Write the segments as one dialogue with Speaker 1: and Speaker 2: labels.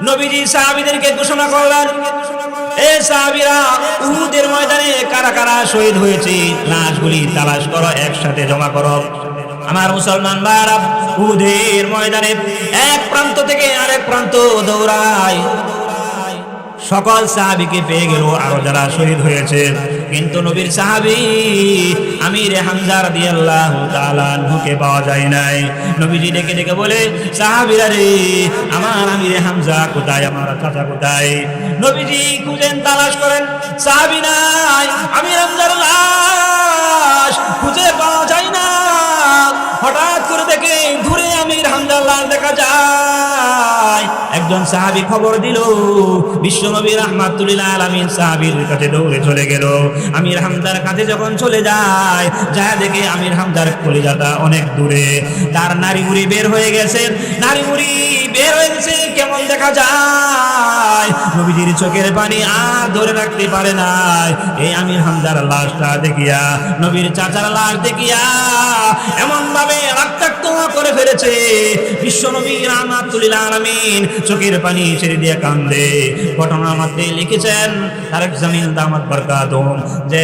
Speaker 1: নবীজি সাহাবীদেরকে ঘোষণা করলেন, এ সাহাবীরা, উহুদের ময়দানে কারা কারা শহীদ হয়েছে লাশগুলি তালাশ করো, একসাথে জমা করো। আমার মুসলমান ভাইরা, উহুদের ময়দানে এক প্রান্ত থেকে আরেক প্রান্ত দৌড়ায়, সকল সাহাবীকে পেয়ে গেল আরো যারা শহীদ হয়েছে, কিন্তু নবীর সাহাবী আমির হামজা রাদিয়াল্লাহু তাআলা আনহুকে পাওয়া যায় নাই। নবীজি ডেকে ডেকে বলে, সাহাবীরা রে, আমার আমির হামজা কোথায়, আমার চাচা কোথায়? নবীজি খুঁজেন, তালাশ করেন, সাহাবী নাই, আমির হামজার লাশ খুঁজে পাওয়া যায় না। হঠাৎ করে দেখে দূরে আমির হামজার লাশ দেখা যায়। একজন সাহাবী খবর দিল, বিশ্বনবী রাহমাতুল লিল আলামিন সাহাবীর কাছে দৌড়ে চলে গেল। আমির হামজার কাছে যখন চলে যায়, যা দেখে আমির হামজার কলিজাটা অনেক দূরে, তার নাড়িভুড়ি বের হয়ে গেছে। নাড়িভুড়ি বের হয়ে গেছে, কেমন দেখা যায়, নবীজির চোখের পানি আর ধরে রাখতে পারে না। এই আমির হামজার লাশটা দেখিয়া, নবীর চাচার লাশ দেখিয়া এমন ভাবে রক্তাক্ত করে ফেলেছে, বিশ্বনবী রাহমাতুল লিল আলামিন চোখের পানি ছেড়ে দিয়ে কান্দে। ঘটনার মধ্যে লিখেছেন তারেক জামিল দামাত বরকাতুহু যে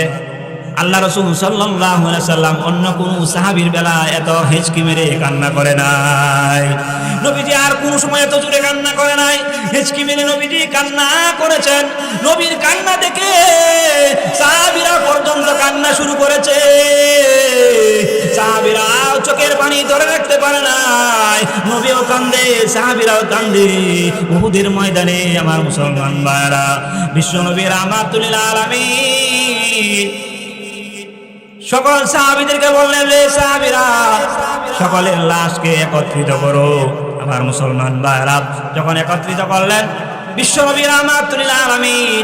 Speaker 1: আল্লাহ রাসূল সাল্লাল্লাহু আলাইহি সাল্লাম অন্য কোন সাহাবীর বেলা এত হেঁচকি মেরে কান্না করে নাই। নবীজি আর কোন সময় এত জোরে কান্না করে নাই, হেঁচকি মেরে নবীজি কান্না করেছেন। নবীর কান্না দেখে সাহাবীরা পর্যন্ত কান্না শুরু করেছে। সাহাবীরা চোখের পানি ধরে রাখতে পারে নাই, নবীও কান্দে, সাহাবীরাও কান্দে। উহুদের ময়দানে আমার মুসলমান ভাইরা, বিশ্বনবী রাহমাতুল লিল আলামিন সকল সাহাবীদেরকে বললেন, রে সাহাবীরা, সকলের লাশকে একত্রিত করো। আমার মুসলমান ভাইরা যখন একত্রিত করলেন, বিশ্বনবী রাহমাতুল লিল আলামিন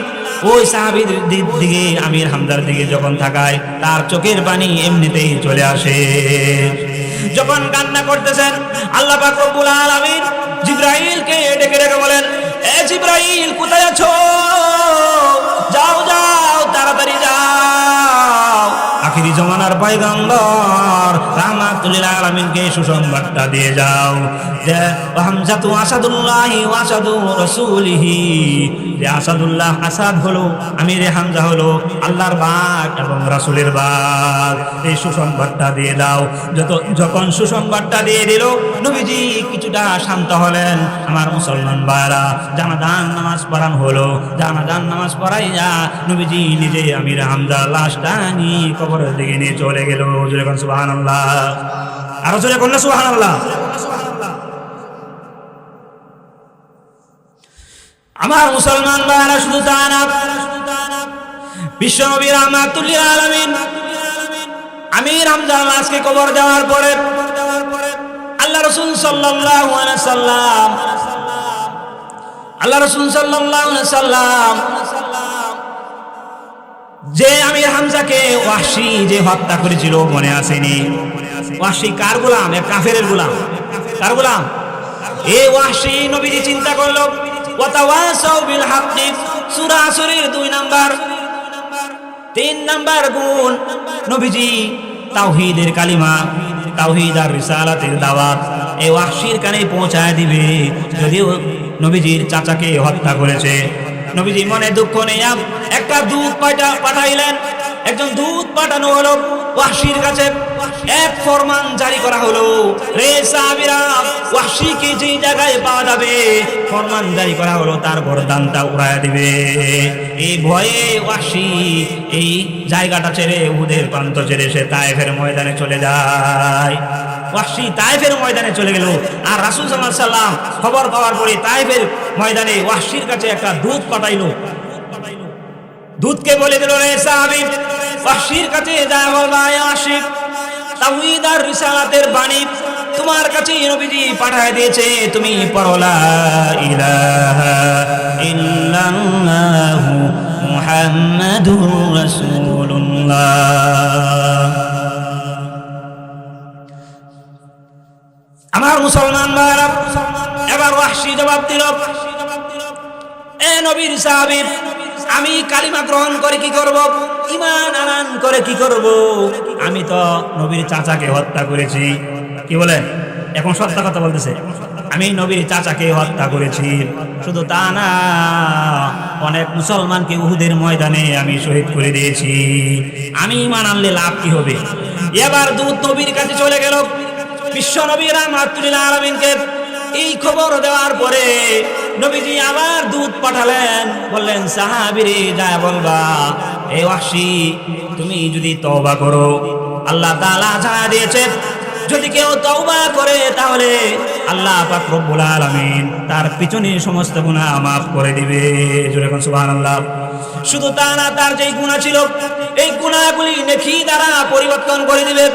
Speaker 1: ওই সাহাবীর দিকে, আমির হামজার দিকে যখন তাকায়, তার চোখের পানি এমনিতেই চলে আসে। যখন কান্না করতেছেন, আল্লাহ পাক রব্বুল আলামিন জিবরাইলকে ডেকে ডেকে বলেন, এ জিবরাইল, কোথায় আছো? যাও যাও, তাড়াতাড়ি যাও, আখিরি জমানার পয়গম্বর রাহমাতুল লিল আলামিনকে সুসংবাদটা দিয়ে যাও যে হামজাতু আসাদুল্লাহি ওয়া আসাদু রাসূলিহি, যে আসাদুল্লাহ, আসাদ হলো, আমিরে হামজা হলো আল্লাহর বাগ এবং রাসূলের বাগ। এই সুসংবাদটা দিয়ে দাও। যখন সুসংবাদটা দিয়ে দিল, নবীজি কিছুটা শান্ত হলেন। আমার মুসলমান ভাইরা, জানাজান নামাজ পড়ানো হলো। জানাজান নামাজ পড়াইয়া নবীজি নিজে আমিরে হামজা লাশটা নিয়ে কবরের দিকে নিয়ে চলে গেল। সুবহানাল্লাহ, আরো জোরে বলুন সুবহানাল্লাহ। আমার মুসলমান ভাইরা, শুধু তা না, বিশ্বনবী রাহমাতুল লিল আলামিন আমির হামজার লাশকে কবর দেওয়ার পরে আল্লাহ রাসূল সাল্লাল্লাহু আলাইহি সাল্লাম যে আমির হামজাকে ওয়াহশী যে হত্যা করেছিল, মনে আসেনি? ওয়াহশী কার গোলাম? এক কাফেরের গোলাম। কার গোলাম? এই ওয়াহশী নবীজি চিন্তা করলো, ওয়াতাওয়াসাউ বিল হাক্কি, সূরা আসরের 2 নাম্বার 3 নাম্বার গুণ, নবীজি তাওহীদের কালিমা, তাওহীদ আর রিসালাতের দাওয়াত এই ওয়াহশীর কানে পৌঁছায় দিবে। যদিও নবীজির চাচাকে হত্যা করেছে, নবীজি মনে দুঃখ নিয়ে একটা দূত পাঠাইলেন। একজন দূত পাঠানো হলো ওয়াহশীর কাছে। এক ফরমান জারি করা হলো, রে সাহাবীরা, ওয়াহশীকে যে জায়গায় পাওয়া যাবে, ফরমান জারি করা হলো, তার গর্দানটা উড়ায় দিবে। এই ভয়ে ওয়াহশী এই জায়গাটা ছেড়ে, উহুদের প্রান্ত ছেড়ে সে তায়েফের ময়দানে চলে যায়। ওয়াহশী তায়েফের ময়দানে চলে গেল। আর রাসূল সাল্লাল্লাহু আলাইহি সাল্লাম খবর পাওয়ার পরে তায়েফের ময়দানে ওয়াহশীর কাছে একটা দূত পাঠাইলো। দূতকে বলে দিল, রে সাহাবী, ওয়াহশীর কাছে যা বলবা, ওয়াহশী তাওহীদ আর রিসালাতের বাণী তোমার কাছে নবীজি পাঠিয়ে দিয়েছে, তুমি পড়ো লা ইলাহা ইল্লাল্লাহু মুহাম্মাদুর রাসূলুল্লাহ। আমার মুসলমান ভাইরা, এবার ওয়াহশী জবাব দিল, এ নবীর সাহাবী, আমি কালিমা গ্রহণ করে কি করব? ঈমান আনয়ন করে কি করব? আমি তো নবীর চাচাকে হত্যা করেছি। কি বলেন? এখন সত্য কথা বলতেছে। আমি নবীর চাচাকে হত্যা করেছি। শুধু তা না, অনেক মুসলমানকে উহুদের ময়দানে আমি শহীদ করে দিয়েছি। আমি ঈমান আনলে লাভ কি হবে? এবার দূত নবীর কাছে চলে গেল। বিশ্ব নবী রাহমাতুল লিল আলামিনকে এই খবর দেওয়ার পরে নবীজি আবার দূত পাঠালেন, বললেন সাহাবীরে যা বলবা, এ ওয়াহশী তুমি যদি তওবা করো, আল্লাহ তাআলা জানা দিয়েছে যদি কেউ তওবা করে তাহলে আল্লাহ পাক রব্বুল আলামিন তার পিছনে সমস্ত গুনাহ মাফ করে দিবে। জোরে কোন সুবহানাল্লাহ। শুধু তা না, তার যেই গুনাহ ছিল এই গুনাহগুলি নেকি দ্বারা পরিবর্তন করে দিবে।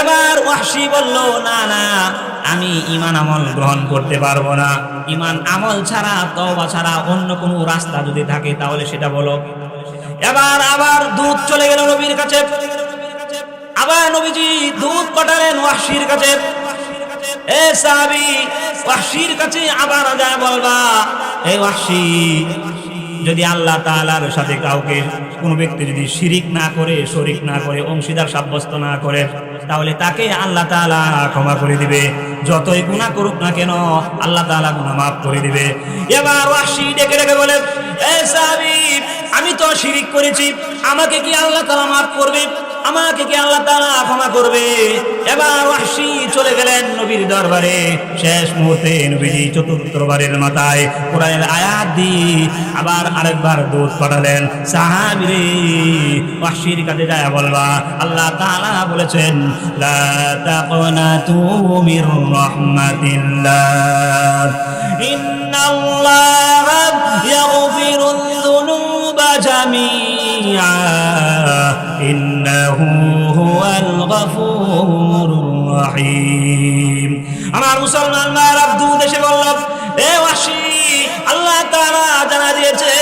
Speaker 1: এবার ওয়াহশী বলল, না না, আমি ঈমান আমল গ্রহণ করতে পারবো না। ঈমান আমল ছাড়া, তওবা ছাড়া অন্য কোনো রাস্তা যদি থাকে তাহলে সেটা বলো। এবার আবার দূত চলে গেল নবীর কাছে। আবার নবীজি দূত পাঠালেন ওয়াহশীর কাছে, এ সাহাবী ওয়াহশীর কাছে আবার যা বলবা, এই ওয়াহশী যদি আল্লাহ তাআলার সাথে কাউকে কোনো ব্যক্তি যদি শিরিক না করে, শরীক না করে, অংশীদার সাব্যস্ত না করে, তাহলে তাকে আল্লাহ তাআলা ক্ষমা করে দিবে। যতই গুনাহ করুক না কেন আল্লাহ তাআলা গুনাহ মাফ করে দিবে। এবার ওয়াহশী ডেকে ডেকে বলে, এ সাহাবী আমি তো শিরিক করেছি, আমাকে কি আল্লাহ তাআলা মাফ করবে? আমাকে কি আল্লাহ তাআলা ক্ষমা করবে? এবার ওয়াহশী চলে গেলেন নবীর দরবারে। শেষ মুহূর্তে নবীজি চতুর্থবারের মাথায় কোরআনের আয়াত দিয়ে আবার আরেকবার দূত পাঠালেন, সাহাবীরে ওয়াহশীর কাছে যায় বলবা, আল্লাহ তাআলা বলেছেন লা তাকনাতু মির রাহমাতিল্লাহ ইন্নাল্লাহা ইয়াগফিরুয যুনুবা জামিআ ইন্নাহু হুয়াল গফুরুর রহিম। আমার মুসলমান ভাইরা দূত এসে বলল, এ ওয়াহশী আল্লাহ তাআলা জানা দিয়েছে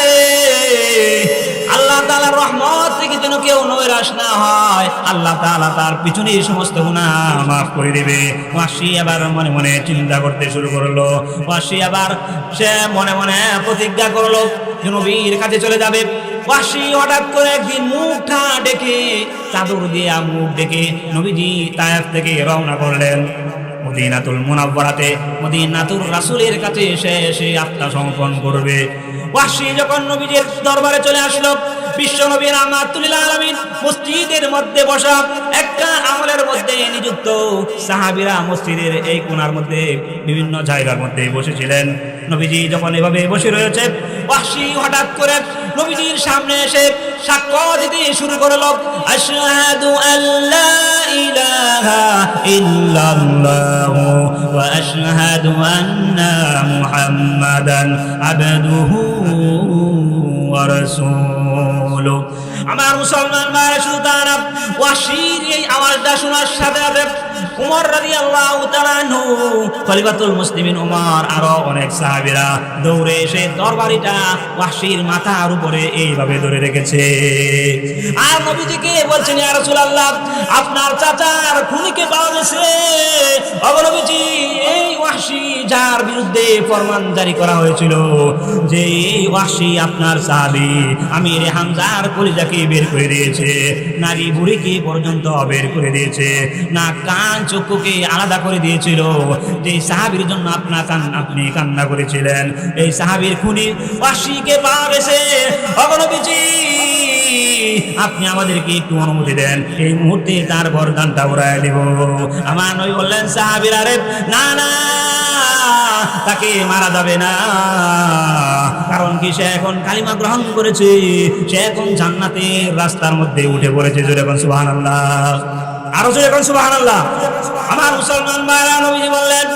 Speaker 1: আল্লাহ তাআলার রহমত থেকে যেন কেউ নৈরাশ না হয়, আল্লাহ তাআলা তার পিছনে সমস্ত গুনাহ মাফ করে দেবে। ওয়াহশী আবার মনে মনে চিন্তা করতে শুরু করলো। ওয়াহশী আবার সে মনে মনে প্রতিজ্ঞা করলো যে নবীর কাছে চলে যাবে। ওয়াহশী হঠাৎ করে একদিন মুখটা ডেকে, চাদর দিয়ে মুখ ডেকে নবীজি তায়েফ থেকে রওনা করলেন মদিনাতুল মুনাওয়ারাতে, মদিনাতুর রাসূলের কাছে এসে আত্মসমর্পণ করবে। ওয়াহশী যখন নবীজির দরবারে চলে আসলো, বিশ্ব নবী রাহমাতুল লিল আলামিন মসজিদের মধ্যে বসা, একটা আমলের মধ্যে নিযুক্ত। সাহাবীরা মসজিদের এই কোণার মধ্যে বিভিন্ন জায়গার মধ্যে বসেছিলেন। নবীজি যখন এভাবে বসে রয়েছে, ওয়াহশী হঠাৎ করে নবীজির সামনে এসে সাক্ষ্য দিতে শুরু করলো, আশহাদু আল্লা ইলাহা ইল্লাল্লাহু ওয়া আশহাদু আন্না মুহাম্মাদান আবদুহু ওয়া রাসূলুহু। আমার মুসলমান ভাইরা, শুধু তা না, ওয়াহশীর এই আওয়াজটা শোনার সাথে সাথে উমর রাদিয়াল্লাহু তাআলা আনহু, খলিফাতুল মুসলিমিন উমর, আরো অনেক সাহাবীরা দৌড়ে এসে তরবারিটা ওয়াহশীর মাথার উপরে এইভাবে ধরে রেখেছে। আর নবীজিকে বলছেন, ইয়া রাসূলুল্লাহ আপনার চাচার খুনিকে পাওয়া গেছে। ও নবীজি, এই ওয়াহশী যার বিরুদ্ধে ফরমান জারি করা হয়েছিল যে এই ওয়াহশী আপনার সাহাবী, আমির হামজার কলিজাকে বের করে দিয়েছে, নারী বুড়িকে পর্যন্ত বের করে দিয়েছে, না কান চক্ষুকে আলাদা করে দিয়েছিল। যে সাহাবীর জন্য আপনি কান্না করেছিলেন, এই সাহাবীর খুনি ওয়াহশীকে পাওয়া গেছে। ও নবীজি, আপনি আমাদেরকে একটু অনুমতি দেন, এই মুহূর্তে তার গর্দানটা উড়ায় দেব। আমার নবী বললেন, সাহাবীরা রে, না না, তাকে মারা যাবে না। কারণ কি, সে এখন কালিমা গ্রহণ করেছে, সে এখন জান্নাতের রাস্তার মধ্যে উঠে পড়েছে। জোরে বলুন সুবহানাল্লাহ, আরো জোরে বলুন সুবহানাল্লাহ। আমার মুসলমান ভাইরা, নবীজি বললেন,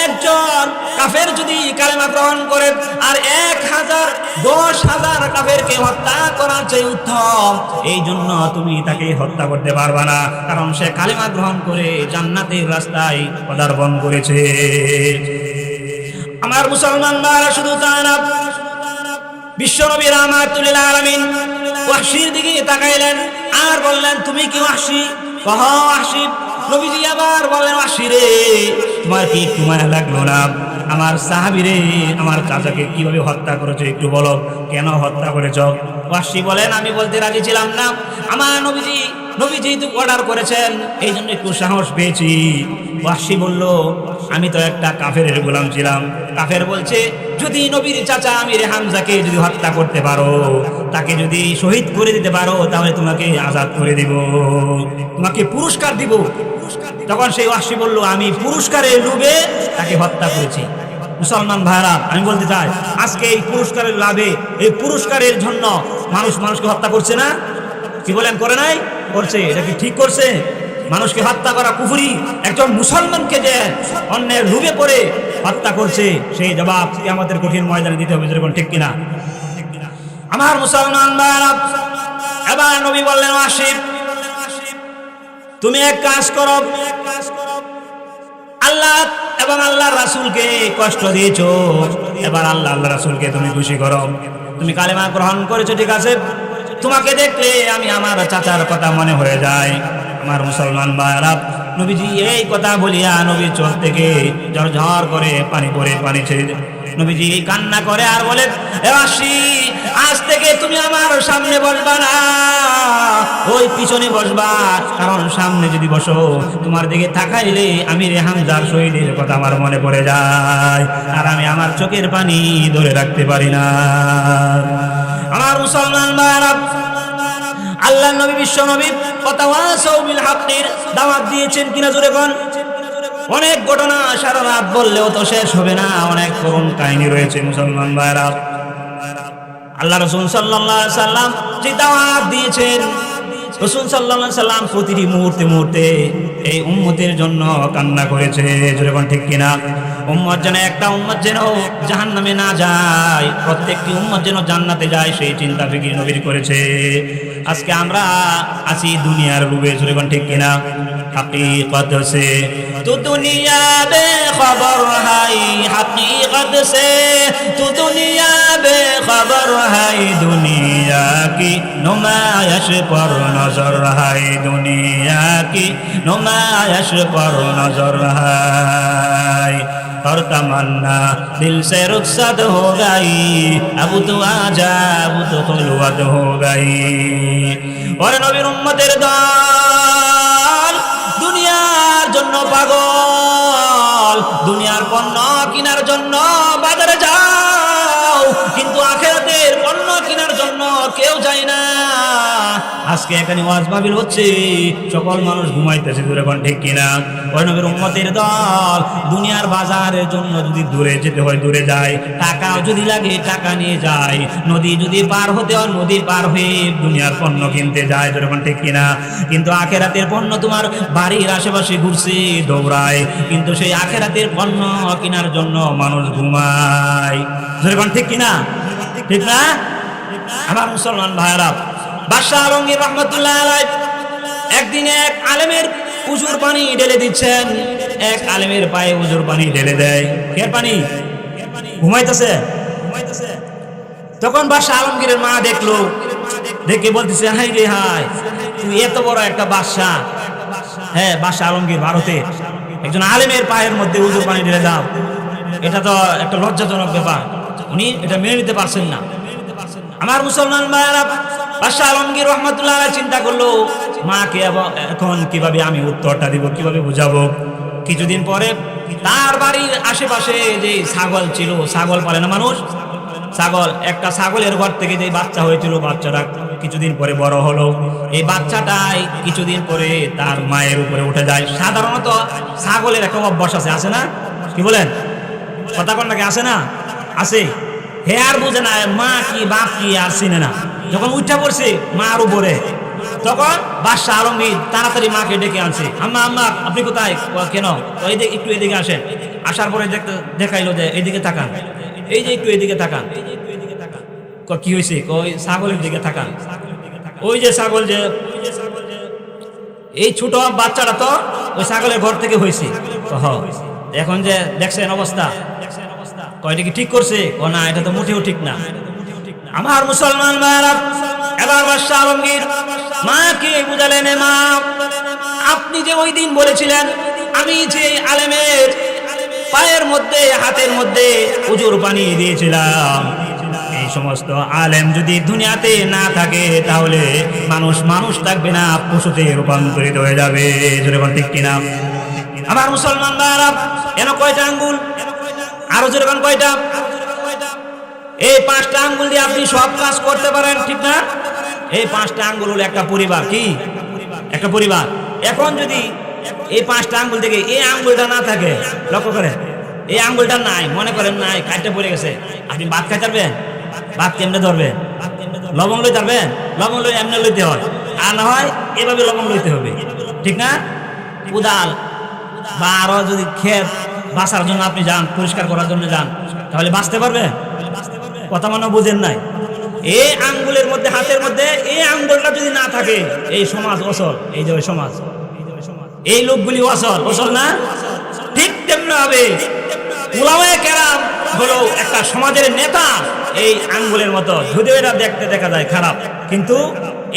Speaker 1: একজন কাফের যদি কালেমা গ্রহণ করে আর 10,000 কাফেরকে হত্যা করার চেয়ে উত্তম। এই জন্য তুমি তাকে হত্যা করতে পারবা না, কারণ সে কালেমা গ্রহণ করে জান্নাতের রাস্তায় পদার্পণ করেছে। আমার মুসলমান ভাইরা, শুধু তা না, বিশ্ব নবী রাহমাতুল লিল আলামিন ওয়াহশীর দিকে তাকাইলেন আর বললেন, তুমি কি ওয়াহশী? কহ ওয়াহশী। নবীজি আবার বললেন, ওয়াহশী রে, তোমার কি একটু মায়া লাগলো না? আমার সাহাবী রে, আমার চাচাকে কিভাবে হত্যা করেছো একটু বলো, কেন হত্যা করেছো? ওয়াহশী বলেন, আমি বলতে রাজি ছিলাম না। আমার নবীজি নবী যেহেতু অর্ডার করেছেন এই জন্য একটু সাহস পেয়েছি। ওয়াহশী বলল, আমি তো একটা কাফেরের গোলাম ছিলাম। কাফের বলছে, যদি নবীর চাচা আমির হামজাকে যদি হত্যা করতে পারো, তাকে যদি শহীদ করে দিতে পারো, তাহলে তোমাকে আজাদ করে দিব, তোমাকে পুরস্কার দিব। তখন সেই ওয়াহশী বলল, আমি পুরস্কারের লোভে তাকে হত্যা করেছি। মুসলমান ভাইরা, আমি বলতে চাই, আজকে এই পুরস্কারের লাভে, এই পুরস্কারের জন্য মানুষকে হত্যা করছে না? কি বলেন, করে নাই? করছে। এটা কি ঠিক করছে? মানুষকে হত্যা করা কুফরি। একজন মুসলমানকে যে অন্যের লোভে পড়ে হত্যা করছে, সেই জবাব কিয়ামতের কঠিন ময়দানে দিতে হবে, যেরকম ঠিক কিনা? আমার মুসলমান ভাইরা, এবার নবী বললেন, ওয়াহশী তুমি এক কাজ করো, আল্লাহ এবং আল্লাহর রাসূলকে কষ্ট দিয়েছো, এবার আল্লাহ রাসূলকে তুমি খুশি করো। তুমি কালেমা গ্রহণ করেছো, ঠিক আছে, তোমাকে দেখলে আমি আমার চাচার কথা মনে হয়ে যায়। আমার মুসলমান ভাইরা, নবীজি এই কথা বলিয়া নবীর চোখ থেকে ঝরঝর করে পানি ছেড়ে নবীজি কান্না করে আর বলে, এ ওয়াহশী, আজ থেকে তুমি আমার সামনে বসবা না, ওই পিছনে বসবা। কারণ সামনে যদি বসো, তোমার দিকে তাকাইলে আমির হামজার শহীদের কথা আমার মনে পড়ে যায়, আর আমি আমার চোখের পানি ধরে রাখতে পারি না। আমার মুসলমান ভাইরা, আল্লাহ নবী, বিশ্ব নবী ওয়াতাওয়াসাউ বিল হাক্কির দাওয়াত দিয়েছেন কিনা জোরে কোন? অনেক ঘটনা সারা রাত বললেও তো শেষ হবে না, অনেক করুণ কাহিনী রয়েছে মুসলমান ভাইরা। আল্লাহ রাসূল সাল্লাল্লাহু আলাইহি সাল্লাম যে দাওয়াত দিয়েছেন, রাসূল সাল্লাল্লাহু আলাইহি সাল্লাম প্রতিটি মুহূর্তে এই উম্মতের জন্য কান্না করেছে, জোরে কোন ঠিক কিনা? উম্মত যেন, একটা উম্মত যেন জাহান্নামে না যায়, প্রত্যেকটি উম্মত যেন জান্নাতে যায়, সেই চিন্তা ফিকির নবীর করেছে। আজকে আমরা আছি দুনিয়ার রূপে, জোরে কোন ঠিক কিনা? हकीकत से तू दुनिया बेखबर है, हकीकत से तू दुनिया बेखबर है, दुनिया की नुमाइश पर नजर है, दुनिया की नुमाइश पर नजर है, और तमन्ना दिल से रुखसत हो गई, अब तो आजा, अब तो खुलवत हो गई। और नबीर उम्मतेर दल দুনিয়ার জন্য পাগল, দুনিয়ার পণ্য কেনার জন্য বাজারে যাও, কিন্তু আখিরাতের পণ্য কেনার জন্য কেউ যায় না। আজকে এখানে ওয়াজ মাহফিল হচ্ছে, সকল মানুষ ঘুমাইতেছে, দূরে কোন ঠিক কিনা? ওই নবীর উম্মতের দল দুনিয়ার বাজারের জন্য যদি দূরে যেতে হয় দূরে যায়, টাকা যদি লাগে টাকা নিয়ে যায়, নদী যদি পার হতে হয় নদী পার হয়ে দুনিয়ার পণ্য কিনতে যায়, দূরে কোন ঠিক কিনা? কিন্তু আখিরাতের পণ্য তোমার বাড়ির আশেপাশে ঘুরছে, দৌড়ায়, কিন্তু সেই আখিরাতের পণ্য কেনার জন্য মানুষ ঘুমায়, দূরে কোন ঠিক কিনা? ঠিক না? আমার মুসলমান ভাইরা, বাদশাহ আলমগীর রহমতুল্লাহ আলাইহি একদিন এক আলেমের উজুর পানি ঢেলে দিচ্ছেন, এক আলেমের পায়ে উজুর পানি ঢেলে দেয়। কে পানি? ঘুমাইতেছে। তখন বাদশাহ আলমগীরের মা দেখলো, দেখে বলতেছে, হাই রে হাই, তুই এত বড় একটা বাদশাহ, হ্যাঁ বাদশাহ আলমগীর ভারতে, একজন আলেমের পায়ের মধ্যে উজুর পানি ঢেলে দাও, এটা তো একটা লজ্জাজনক ব্যাপার। উনি এটা মেনে নিতে পারছেন না। আমার মুসলমান ভাইরা, বাদশাহ আলমগীর রহমতুল্লাহ আলাইহি চিন্তা করলো, মাকে এখন কিভাবে আমি উত্তরটা দিব, কিভাবে বুঝাবো। কিছুদিন পরে তার বাড়ির আশেপাশে যে ছাগল ছিল, ছাগল পালে না মানুষ, ছাগল, একটা ছাগলের ঘর থেকে যে বাচ্চা হয়েছিল, বাচ্চাটা কিছুদিন পরে বড় হলো। এই বাচ্চাটাই কিছুদিন পরে তার মায়ের উপরে উঠে যায়। সাধারণত ছাগলের একটা অভ্যাস আছে, আছে না? কি বলেন, কথা কন নাকি? আছে না? আছে। হে আর বুঝে না মা কি বাপ কি, আর চিনে না। যখন উঠা পড়ছে মার উপরে, তখন বাদশাহ আলমগীর তাড়াতাড়ি মাকে ডেকে আনছে, আম্মা আম্মা আপনি কোথায়? কেন? একটু এদিকে আসেন। আসার পরে দেখাইলো যে এইদিকে তাকান, এই যে একটু এদিকে তাকান। কি হয়েছে? ওই ছাগলের দিকে তাকান। ওই যে ছাগল, যে এই ছোট বাচ্চাটা তো ওই ছাগলের ঘর থেকে হয়েছে। এখন যে দেখছেন অবস্থা, কয়টা কি ঠিক করছে? ও না, এটা তো মোটেও ঠিক না। আমার মুসলমান ভাইরা, এবার বাদশাহ আলমগীর মাকে বুঝালেন, মা আপনি যে ওই দিন বলেছিলেন আমি যে আলেমের পায়ের মধ্যে হাতের মধ্যে উজুর পানি দিয়েছিলাম, এই সমস্ত আলেম যদি দুনিয়াতে না থাকে তাহলে মানুষ থাকবে না, পশুতে রূপান্তরিত হয়ে যাবে। যেরকম ঠিক কিনা? আমার মুসলমান ভাইরা, এন কয়টা আঙ্গুল? আরো যেরকম কয়টা? এই 5টা আঙ্গুল দিয়ে আপনি সব কাজ করতে পারেন, ঠিক না? এই 5টা আঙ্গুল হলো একটা পরিবার। কি? একটা পরিবার। এখন যদি এই 5টা আঙ্গুল থেকে এই আঙ্গুলটা না থাকে, লক্ষ্য করেন, এই আঙ্গুলটা নাই, মনে করেন নাই, কাটতে পড়ে গেছে, আপনি ভাত খাইতে পারবেন? ভাত কেমনে ধরবেন? লবণ লইতে পারবেন? লবণ লই এমনি লইতে হয়, আর না হয় এভাবে লবণ লইতে হবে, ঠিক না? কোদাল বা আরো যদি ক্ষেত বাঁচার জন্য আপনি যান, পরিষ্কার করার জন্য যান, তাহলে বাঁচতে পারবেন? কথা মনে বুঝেন নাই? এই আঙ্গুলের মধ্যে, হাতের মধ্যে এই আঙ্গুলটা যদি না থাকে, এই সমাজ অচল। এই যে সমাজ, এই লোকগুলি অচল না? ঠিক তেমনি হবে উলামায়ে কেরাম হলো একটা সমাজের নেতা, এই আঙ্গুলের মতো। যদিও এটা দেখতে দেখা যায় খারাপ, কিন্তু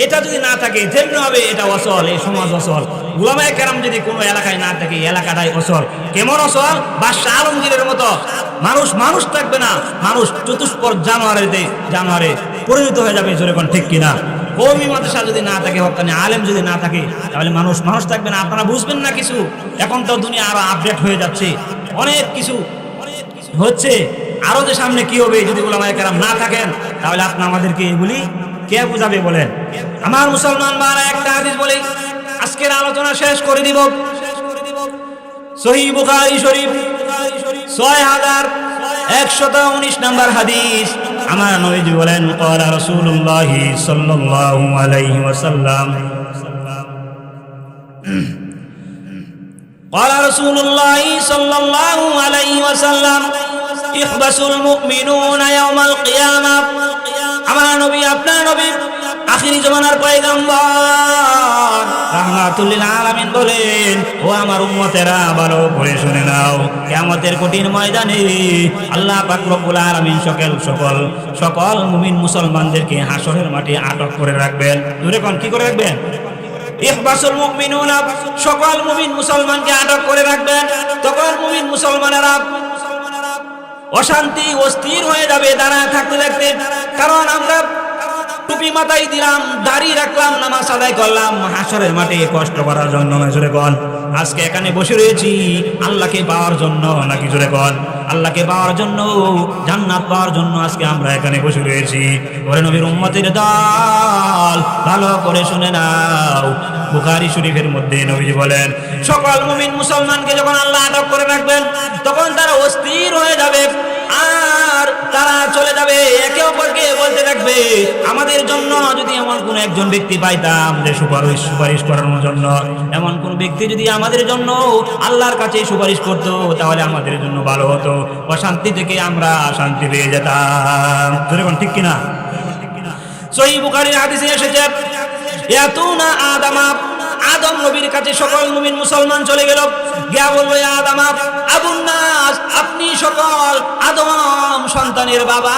Speaker 1: এটা যদি না থাকে তেমনি হবে এটা অচল, এই সমাজ অচল। উলামায়ে কেরাম যদি কোনো এলাকায় না থাকে, এলাকাটাই অচল। কেমন অচল? বাদশাহ আলমগীরের মতো মানুষ থাকবে না, মানুষ চতুষ্পদ জানোয়ারে পরিণত হয়ে যাবে। যেরকম ঠিক কিনা? কওমি মাদ্রাসা যদি না থাকে, হক্কানি আলেম যদি না থাকে, তাহলে মানুষ থাকবে না। আপনারা বুঝবেন না কিছু। এখন তো দুনিয়া আরো আপডেট হয়ে যাচ্ছে, অনেক কিছু হচ্ছে। আরো যে সামনে কি হবে যদি উলামায়ে কেরাম না থাকেন, তাহলে আপনি আমাদেরকে এগুলি কে বুঝাবে বলেন? আমার মুসলমান ভাইরা, একটা হাদিস বলি, আজকের আলোচনা শেষ করে দিব। সহিহ বুখারী শরীফ 6119 নম্বর হাদিস। আমার নবীজি বলেন, ক্বালা রাসূলুল্লাহ সাল্লাল্লাহু আলাইহি ওয়াসাল্লাম, ক্বালা রাসূলুল্লাহ সাল্লাল্লাহু আলাইহি ওয়াসাল্লাম, ইখবাসুল মুমিনুনা ইয়াওমাল কিয়ামাহ। আমার নবী, আপনার নবী, আখিরি জামানার পয়গম্বর রাহমাতুল লিল আলামিন বলেন, ও আমার উম্মতেরা, ভালো করে শুনে নাও, কিয়ামতের কঠিন ময়দানে আল্লাহ পাক রব্বুল আলামিন সকল মুমিন মুসলমানদেরকে হাসরের মাঠে আটক করে রাখবেন। জোরে কোন, কি করে রাখবেন? ইখবাসুল মুমিনুনা, সকল মুমিন মুসলমানকে আটক করে রাখবেন। তখন মুমিন মুসলমানেরা অশান্তি, অস্থির হয়ে যাবে দাঁড়ায় থাকতে থাকতে। কারণ আমরা টুপি মাথায় দিলাম, দাড়ি রাখলাম, নামাজ আদায় করলাম, হাসরের মাঠে কষ্ট করার জন্য না? জোরে কোন। আজকে এখানে বসে রয়েছি আল্লাহকে পাওয়ার জন্য নাকি? জোরে কোন। আল্লাহকে পাওয়ার জন্য, জান্নাত পাওয়ার জন্য আজকে আমরা এখানে বসে রয়েছি। ওরে নবীর উম্মতের দল, ভালো করে শুনে নাও, বুখারী শরীফের মধ্যে নবীজি বলেন, সকল মুমিন মুসলমানকে যখন আল্লাহ আটক করে রাখবেন, তখন তারা অস্থির হয়ে যাবে, আর তারা চলে যাবে, একে অপরকে বলতে থাকবে, আমাদের জন্য যদি এমন কোন একজন ব্যক্তি পাইতাম যে সুপারিশ করানোর জন্য, এমন কোন ব্যক্তি যদি আমাদের জন্য আল্লাহর কাছে সুপারিশ করত, তাহলে আমাদের জন্য ভালো হতো, অশান্তি থেকে আমরা শান্তি পেয়ে যেতাম। ঠিক কিনা? সহিহ বুখারীর হাদিসে এসেছে, ইয়াতুনা আদামা, আদম নবীর কাছে সকল মুমিন মুসলমান চলে গেল, গিয়া বলল, ইয়া আদম আবুন নাস, আপনি সকল আদম সন্তানের বাবা।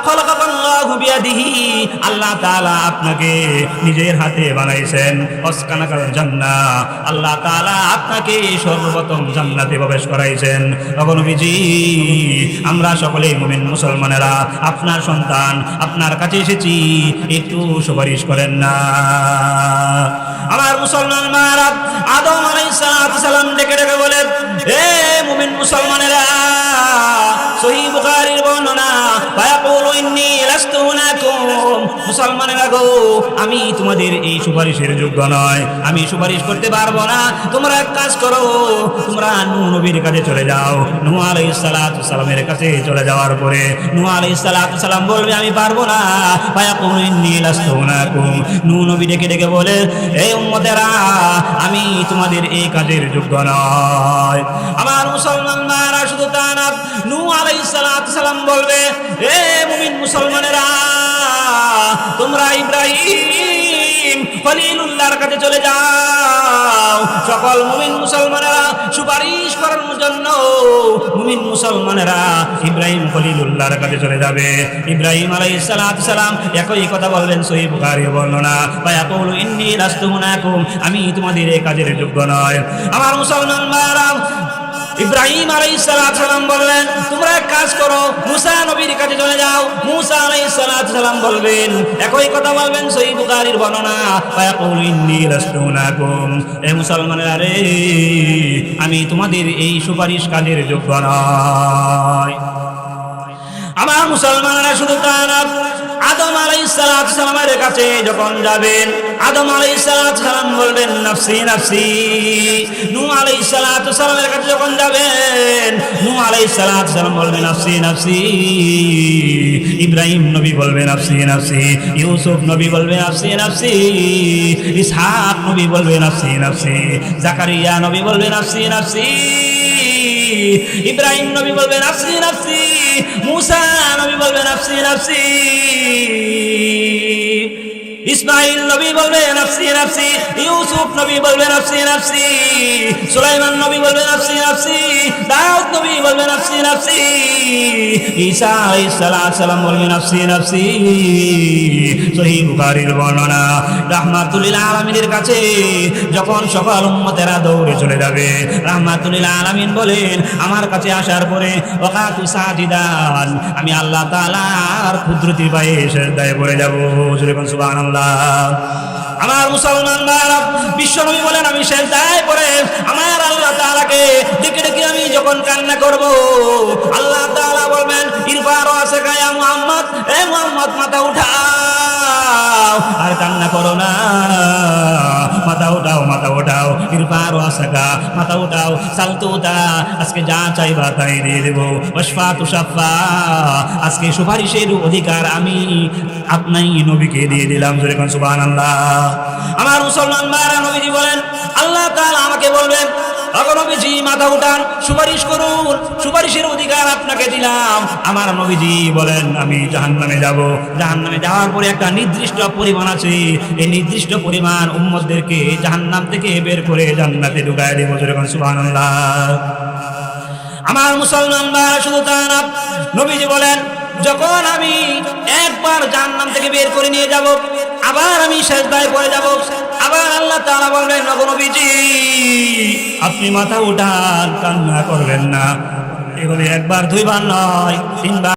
Speaker 1: খলাকাল্লাহু বিয়াদিহি, আল্লাহ তাআলা আপনাকে নিজের হাতে বানাইছেন। আসকানাকাল জান্নাহ, আল্লাহ তাআলা আপনাকে সর্বপ্রথম জান্নাতে প্রবেশ করাইছেন। তখন নবীজি, আমরা সকলে মুমিন মুসলমানেরা আপনার সন্তান, আপনার কাছে এসেছি, একটু সুপারিশ করেন না। আমার মুসলমান মারা, আদম আলাইহিস সালাম ডেকে ডেকে বলেন, হে মুমিন মুসলমানেরা, সহিহ বুখারীর বর্ণনা, ফায়াকুলু ইন্নী লাস্তু হুনাকুম, মুসলমানেরা গো, আমি তোমাদের এই সুপারিশের যোগ্য নয়, আমি সুপারিশ করতে পারবো না। তোমরা এক কাজ করো, তোমরা নূহ নবীর কাছে চলে যাও। নূহ আলাইহিস সালামের কাছে চলে যাওয়ার পরে নূহ আলাইহিস সালাম বলবে, আমি পারবো না। ফায়াকুলু ইন্নী লাস্তু হুনাকুম, নূহ নবী ডেকে ডেকে বলে, এই উম্মতেরা, আমি তোমাদের এই কাজের যোগ্য নয়। আমার মুসলমান ভাইরা, শুধু তা না, নূহ আলাইহিস সালাম বলবে, হে মুমিন মুসলমানেরা, তোমরা ইব্রাহিম খলিলুল্লাহর কাছে চলে যাও। সকল মুমিন মুসলমানেরা সুপারিশ করার জন্য মুমিন মুসলমানেরা ইব্রাহিম খলিলুল্লাহর কাছে চলে যাবে। ইব্রাহিম আলাইহিস সালাম একই কথা বলবেন, সহিহ বুখারীর বর্ণনা, ফায়াকুলু ইন্নী লাস্তু হুনাকুম, আমি তোমাদের এই কাজের যোগ্য নয়। আমার মুসলমান ভাইরা, ইব্রাহিম আলাইহিস সালাম বললেন, তোমরা এক কাজ করো, মুসা নবীর কাছে চলে যাও। মুসা আলাইহিস সালাম বলবেন, একই কথা বলবেন, সহিহ বুখারীর বর্ণনা, ফায়াকুলু ইন্নী লাস্তু লাকুম, এ মুসলমানেরা রে, আমি তোমাদের এই সুপারিশ কাজের যোগ্য নয়। আমার মুসলমানেরা শুধু তা না, আদম আলাইহিস সালামের কাছে যখন যাবেন, আদম আলাইহিস সালাম বলবেন নাফসি নাফসি। নূহ আলাইহিস সালামের কাছে যখন যাবেন, নূহ আলাইহিস সালাম বলবেন নাফসি নাফসি। ইব্রাহিম নবী বলবেন নাফসি নাফসি, ইউসুফ নবী বলবেন নাফসি নাফসি, ইসহাক নবী বলবেন নাফসি নাফসি, জাকারিয়া নবী বলবেন নাফসি নাফসি, ইব্রাহিম নবী বলবেন নাফসি নাফসি, মুসা নবী বলবেন নাফসি নাফসি, ইসমাইল নবী বলবেন নাফসি নাফসি, ইউসুফ নবী বলবেন নাফসি নাফসি, সুলাইমান নবী বলবেন নাফসি নাফসি, দাউদ নবী বলবেন নাফসি নাফসি, ঈসা আলাইহিস সালাম বলবেন নাফসি নাফসি। সহিহ বুখারীর বর্ণনা, রাহমাতুল লিল আলামিনের কাছে যখন সকল উম্মতেরা দৌড়ে চলে যাবে, রাহমাতুল লিল আলামিন বলেন, আমার কাছে আসার পরে ওয়াকাতু সাজিদান, আমি আল্লাহ তাআলার কুদরতি পায়ে সিজদায় পড়ে যাব। সুবহানাল্লাহ। আমার মুসলমান ভাইরা, বিশ্বনবী বলেন, আমি সিজদায় পড়ে আমার আল্লাহ তাআলাকে ডেকে ডেকে আমি যখন কান্না করব, আল্লাহ তাআলা বলবেন, ইরফা রাসাকা ইয়া মুহাম্মদ, এ মুহাম্মদ মাথা উঠাও, আর কান্না করো না, মাথা উঠাও মাথা উঠাও, ইরফা রাসাকা, মাথা উঠাও, সালতুতা, আজকে যা চাইবা তাই দিয়ে দেব, ওয়াশফা তুশাফা, আজকে সুপারিশের অধিকার আমি আপনাই নবীকে দিয়ে দিলাম। সুবহানাল্লাহ। আমার মুসলমান ভাইরা, নবীজি বলেন, আল্লাহ তাআলা আমাকে বলবেন, নবীজি মাথা উঠান, সুপারিশ করুন, সুপারিশের অধিকার আপনাকে দিলাম। আমার নবীজি বলেন, আমি জাহান্নামে যাব, জাহান্নামে যাওয়ার পরে একটা নির্দিষ্ট পরিমাণ আছে, এই নির্দিষ্ট পরিমাণ উম্মতদেরকে জাহান্নাম থেকে বের করে জান্নাতে ঢুকায় দেব। সুবহানাল্লাহ। আমার মুসলমান ভাইরা, শুধু তা না, নবীজি বলেন, যখন আমি একবার জাহান্নাম থেকে বের করে নিয়ে যাব, আবার আমি সিজদায় পড়ে যাব, আবার আল্লাহ তাআলা বলবেন, নবীজি আপনি মাথা উঠান, কান্না করবেন না। এভাবে একবার দুইবার নয়, তিনবার